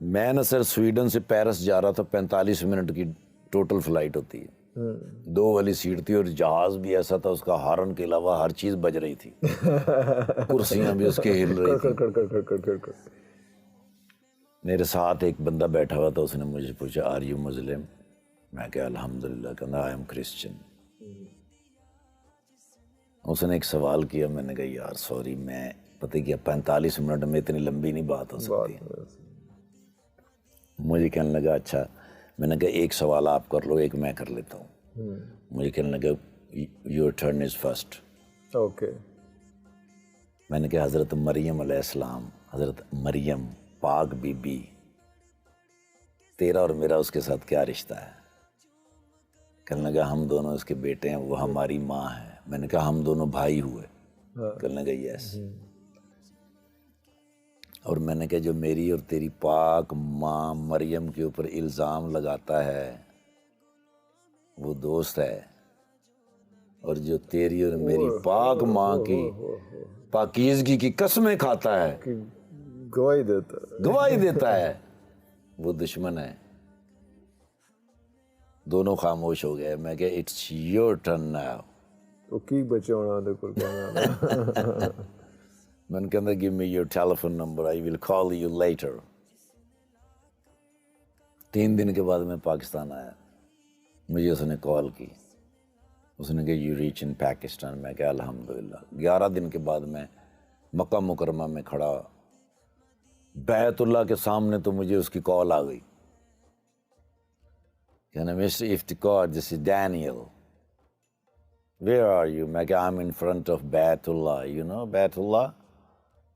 میں نا سر سویڈن سے پیرس جا رہا تھا، 45 منٹ کی ٹوٹل فلائٹ ہوتی ہے، 2 والی سیٹ تھی اور جہاز بھی ایسا تھا اس کا ہارن کے علاوہ ہر چیز بج رہی تھی، کرسیاں بھی اس کے ہل رہی تھی۔ میرے ساتھ ایک بندہ بیٹھا ہوا تھا، اس نے مجھے پوچھا آر یو مسلم؟ میں کہا الحمدللہ، کہنا آئی ایم کرسچن۔ اس نے ایک سوال کیا، میں نے کہا یار سوری، میں پتہ کیا 45 منٹ میں اتنی لمبی نہیں بات ہو سکتی۔ مجھے کہنے لگا اچھا، میں نے کہا ایک سوال آپ کر لو، ایک میں کر لیتا ہوں۔ مجھے کہنے لگا your turn is first. Okay. میں نے کہا حضرت مریم علیہ السلام، حضرت مریم پاک بی بی، تیرا اور میرا اس کے ساتھ کیا رشتہ ہے؟ کہنے لگا ہم دونوں اس کے بیٹے ہیں، وہ ہماری ماں ہے۔ میں نے کہا ہم دونوں بھائی ہوئے؟ کہنے لگا یس۔ اور میں نے کہا جو میری اور تیری پاک ماں مریم کے اوپر الزام لگاتا ہے وہ دوست ہے، اور جو تیری اور میری پاک ماں کی پاکیزگی کی قسمیں کھاتا ہے، گواہی دیتا ہے، وہ دشمن ہے۔ دونوں خاموش ہو گئے۔ میں کہ اٹس یور ٹرن ناؤ۔ تو کی بچے ہونا دے کول کہنا میں نے کہا give me your telephone number, I will call you later۔ 3 دن کے بعد میں پاکستان آیا، مجھے اس نے کال کی، اس نے کہا you reach in Pakistan۔ میں کہا الحمدللہ۔ 11 دن کے بعد میں مکہ مکرمہ میں کھڑا بیت اللہ کے سامنے، تو مجھے اس کی کال آ گئی، کہنا mister Iftikhar this is Daniel, where are you؟ میں کہا I'm in front of بیت اللہ، you know بیت اللہ؟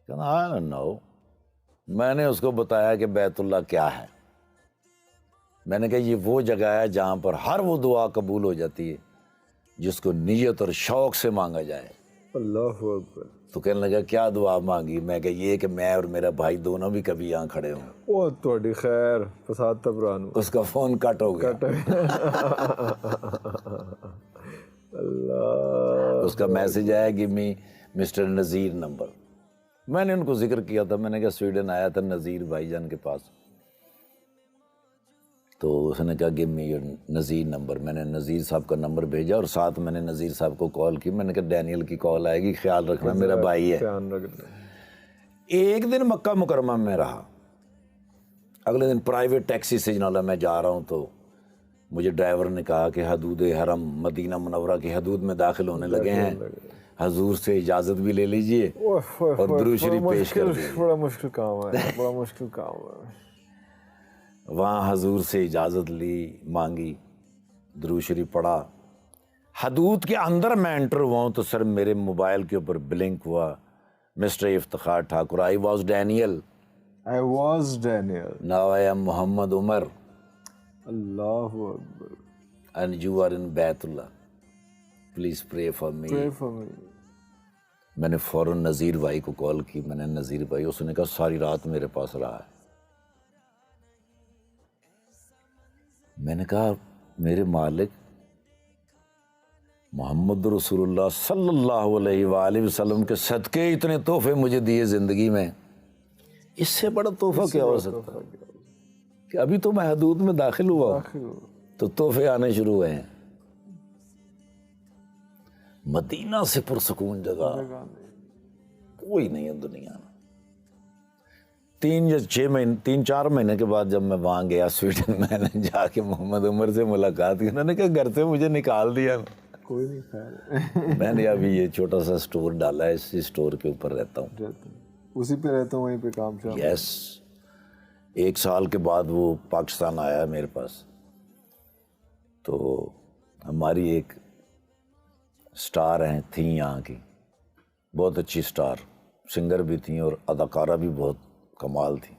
کہنا I don't know۔ میں نے اس کو بتایا کہ بیت اللہ کیا ہے۔ میں نے کہا یہ وہ جگہ ہے جہاں پر ہر وہ دعا قبول ہو جاتی ہے جس کو نیت اور شوق سے مانگا جائے۔ اللہ اکبر۔ تو کہنے لگا کیا دعا مانگی؟ میں کہا یہ کہ میں اور میرا بھائی دونوں بھی کبھی یہاں کھڑے ہوں۔ او تہاڈی خیر فساد تبران۔ اس کا فون کٹ ہو گیا۔ اللہ۔ اس کا میسج آیا کہ می مسٹر نذیر نمبر۔ میں نے ان کو ذکر کیا تھا، میں نے کہا سویڈن آیا تھا نذیر بھائی جان کے پاس، تو اس نے کہا give me your Nazir number. میں نے نذیر صاحب کا نمبر بھیجا اور ساتھ میں نے نذیر صاحب کو کال کی۔ میں نے کہا ڈینیل کی کال آئے گی، خیال رکھنا، میرا بھائی ہے۔ دھیان رکھنا۔ ایک دن مکہ مکرمہ میں رہا، اگلے دن پرائیویٹ ٹیکسی سے جناب میں جا رہا ہوں، تو مجھے ڈرائیور نے کہا کہ حدود حرم مدینہ منورہ کی حدود میں داخل ہونے لگے ہیں، حضور سے اجازت بھی لے لیجئے اور درود شریف پیش کر دیجئے۔ بڑا مشکل کام ہے، بڑا مشکل کام ہے۔ وہاں حضور سے اجازت لی، مانگی، درود شریف پڑھا۔ حدود کے اندر میں انٹر ہوا ہوں تو سر میرے موبائل کے اوپر بلنک ہوا، mister Iftikhar Thakur, I was Daniel, I was Daniel۔ Now I am Muhammad Umar, اللہ اکبر۔ اینڈ یو آر ان بیت اللہ، please pray for me. Pray for me۔ میں نے فوراً نذیر بھائی کو کال کی، میں نے نذیر بھائی، اس نے کہا ساری رات میرے پاس رہا ہے۔ میں نے کہا میرے مالک محمد رسول اللہ صلی اللہ علیہ وآلہ وسلم کے صدقے اتنے تحفے مجھے دیے زندگی میں، اس سے بڑا تحفہ کیا ہو سکتا ہے کہ ابھی تو میں حدود میں داخل ہوا تو تحفے آنے شروع ہوئے ہیں۔ مدینہ سے پرسکون جگہ کوئی نہیں ہے دنیا میں۔ 3-4 مہینے کے بعد جب میں وہاں گیا سویڈن، میں نے جا کے محمد عمر سے ملاقات کی، انہوں نے کہا گھر سے مجھے نکال دیا۔ کوئی نہیں خیر۔ میں نے ابھی یہ چھوٹا سا سٹور ڈالا ہے، اسی سٹور کے اوپر رہتا ہوں، اسی پہ رہتا ہوں، وہیں پہ کام شام۔ یس۔ 1 سال کے بعد وہ پاکستان آیا میرے پاس، تو ہماری ایک سٹار تھیں یہاں کی، بہت اچھی سٹار، سنگر بھی تھیں اور اداکارہ بھی بہت کمال تھی۔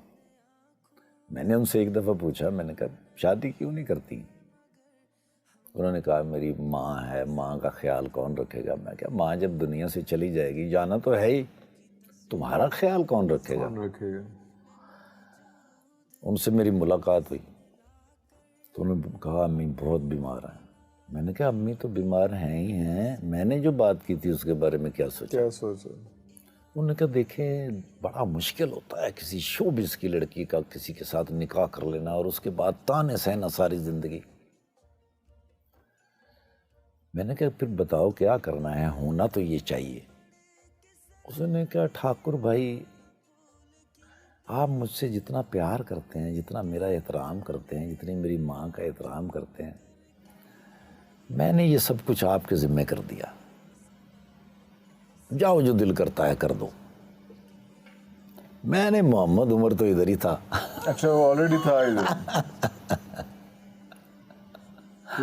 میں نے ان سے ایک دفعہ پوچھا، میں نے کہا شادی کیوں نہیں کرتی؟ انہوں نے کہا میری ماں ہے، ماں کا خیال کون رکھے گا؟ میں کہا ماں جب دنیا سے چلی جائے گی، جانا تو ہے ہی، تمہارا خیال کون رکھے گا؟ ان سے میری ملاقات ہوئی تو انہوں نے کہا امی بہت بیمار ہیں۔ میں نے کہا امی تو بیمار ہیں ہی ہیں، میں نے جو بات کی تھی اس کے بارے میں کیا سوچا؟ انہوں نے کہا دیکھیں بڑا مشکل ہوتا ہے کسی شوبز کی لڑکی کا کسی کے ساتھ نکاح کر لینا اور اس کے بعد تانے سہنا ساری زندگی. میں نے کہا پھر بتاؤ کیا کرنا ہے, ہونا تو یہ چاہیے. اس نے کہا ٹھاکر بھائی آپ مجھ سے جتنا پیار کرتے ہیں, جتنا میرا احترام کرتے ہیں, جتنی میری ماں کا احترام کرتے ہیں, میں نے یہ سب کچھ آپ کے ذمہ کر دیا. جاؤ جو دل کرتا ہے کر دو. میں نے محمد عمر تو ادھر ہی تھا. اچھا وہ آلریڈی تھا ادھر.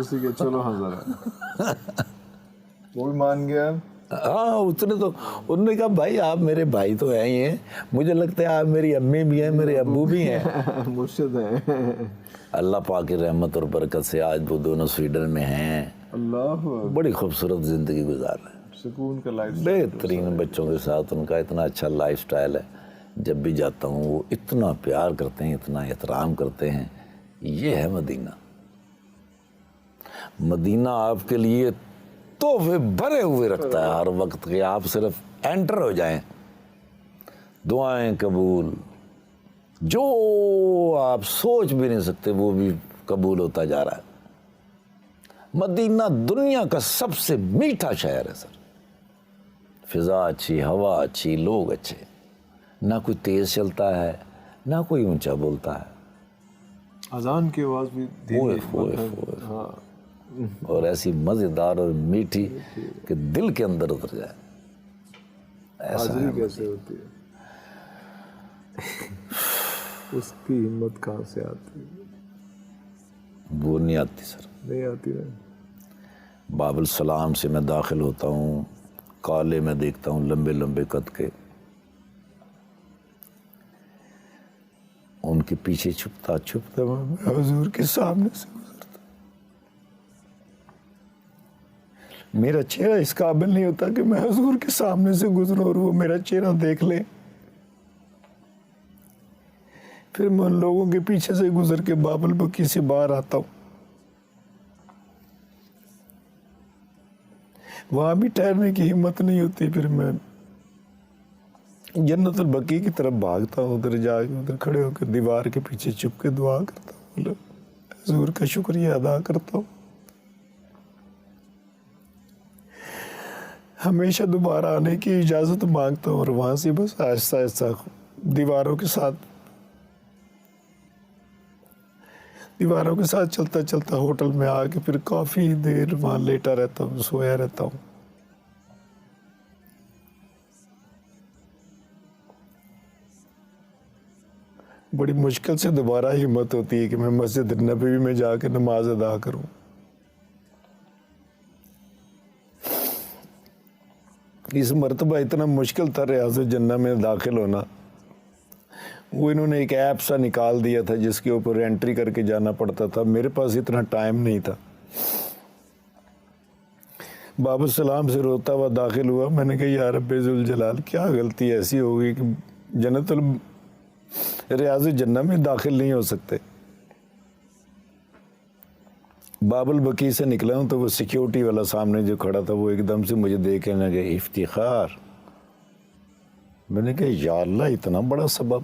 اسی کے چلو ذرا وہ بھی مان گیا. ہاں اس نے تو انہوں نے کہا بھائی آپ میرے بھائی تو ہیں ہی ہیں, مجھے لگتا ہے آپ میری امی بھی ہیں میرے ابو بھی ہیں. مرشد ہیں. اللہ پاک کی رحمت اور برکت سے آج وہ دونوں سویڈن میں ہیں. اللہ بڑی خوبصورت زندگی گزار رہے ہیں, سکون کا لائف. بہترین بچوں کے ساتھ ان کا اتنا اچھا لائف سٹائل ہے. جب بھی جاتا ہوں وہ اتنا پیار کرتے ہیں, اتنا احترام کرتے ہیں. یہ ہے مدینہ. مدینہ آپ کے لیے تحفے بھرے ہوئے رکھتا ہے ہر وقت کہ آپ صرف انٹر ہو جائیں, دعائیں قبول, جو آپ سوچ بھی نہیں سکتے وہ بھی قبول ہوتا جا رہا ہے. مدینہ دنیا کا سب سے میٹھا شہر ہے سر. فضا اچھی, ہوا اچھی, لوگ اچھے, نہ کوئی تیز چلتا ہے نہ کوئی اونچا بولتا ہے. اذان کی آواز بھی ہاں, اور ایسی مزیدار اور میٹھی کہ دل کے اندر اتر جائے. حاضری کیسے ہوتی ہے, اس کی ہمت کہاں سے آتی ہے؟ وہ نہیں آتی سر, نہیں آتی ہے. باب السلام سے میں داخل ہوتا ہوں, کالے میں دیکھتا ہوں لمبے لمبے قد کے, ان کے پیچھے چھپتا چھپتا میں حضور کے سامنے سے گزرتا. میرا چہرہ اس قابل نہیں ہوتا کہ میں حضور کے سامنے سے گزروں اور وہ میرا چہرہ دیکھ لیں. پھر میں ان لوگوں کے پیچھے سے گزر کے باب البکی سے باہر آتا ہوں. وہاں بھی ٹھہرنے کی ہمت نہیں ہوتی. پھر میں جنت البقیع کی طرف بھاگتا ہوں, ادھر جا کے ادھر کھڑے ہو کے دیوار کے پیچھے چھپ کے دعا کرتا ہوں, حضور کا شکریہ ادا کرتا ہوں. ہمیشہ دوبارہ آنے کی اجازت مانگتا ہوں, اور وہاں سے بس آہستہ آہستہ دیواروں کے ساتھ چلتا چلتا ہوٹل میں آ کے پھر کافی دیر وہاں لیٹا رہتا ہوں, سویا رہتا ہوں. بڑی مشکل سے دوبارہ ہمت ہوتی ہے کہ میں مسجد نبوی میں جا کے نماز ادا کروں. اس مرتبہ اتنا مشکل تھا ریاض الجنہ میں داخل ہونا. وہ انہوں نے ایک ایپ سا نکال دیا تھا جس کے اوپر انٹری کر کے جانا پڑتا تھا. میرے پاس اتنا ٹائم نہیں تھا. باب السلام سے روتا ہوا داخل ہوا. میں نے کہا یا رب ذوالجلال کیا غلطی ایسی ہو گئی کہ ریاض الجنہ میں داخل نہیں ہو سکتے. باب البقیع سے نکلا ہوں تو وہ سیکیورٹی والا سامنے جو کھڑا تھا وہ ایک دم سے مجھے دیکھنے لگا, افتخار. میں نے کہا یا اللہ اتنا بڑا سبب,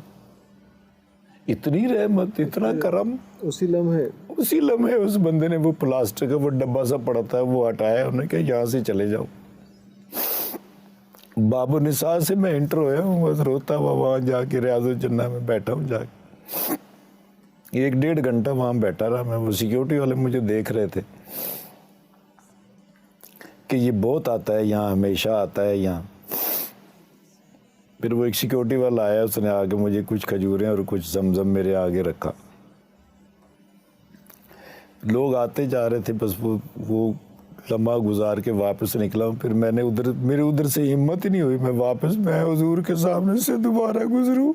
اتنی رحمت, اتنا کرم. اسی لمحے اس بندے نے وہ پلاسٹک کا وہ ڈبہ سا پڑا تھا وہ ہٹایا, انہوں نے کہا یہاں سے چلے جاؤ. باب النساء سے میں انٹر ہویا ہوں, بس روتا ہوا وہاں جا کے ریاض الجنہ میں بیٹھا ہوں. جا کے 1-1.5 گھنٹہ وہاں بیٹھا رہا میں. وہ سیکیورٹی والے مجھے دیکھ رہے تھے کہ یہ بہت آتا ہے یہاں, ہمیشہ آتا ہے یہاں. پھر وہ ایک سیکیورٹی والا آیا, اس نے آگے مجھے کچھ کھجوریں اور کچھ زمزم میرے آگے رکھا. لوگ آتے جا رہے تھے, بس وہ لمحہ گزار کے واپس نکلا ہوں. پھر میں نے میرے ادھر سے ہمت ہی نہیں ہوئی میں حضور کے سامنے سے دوبارہ گزروں.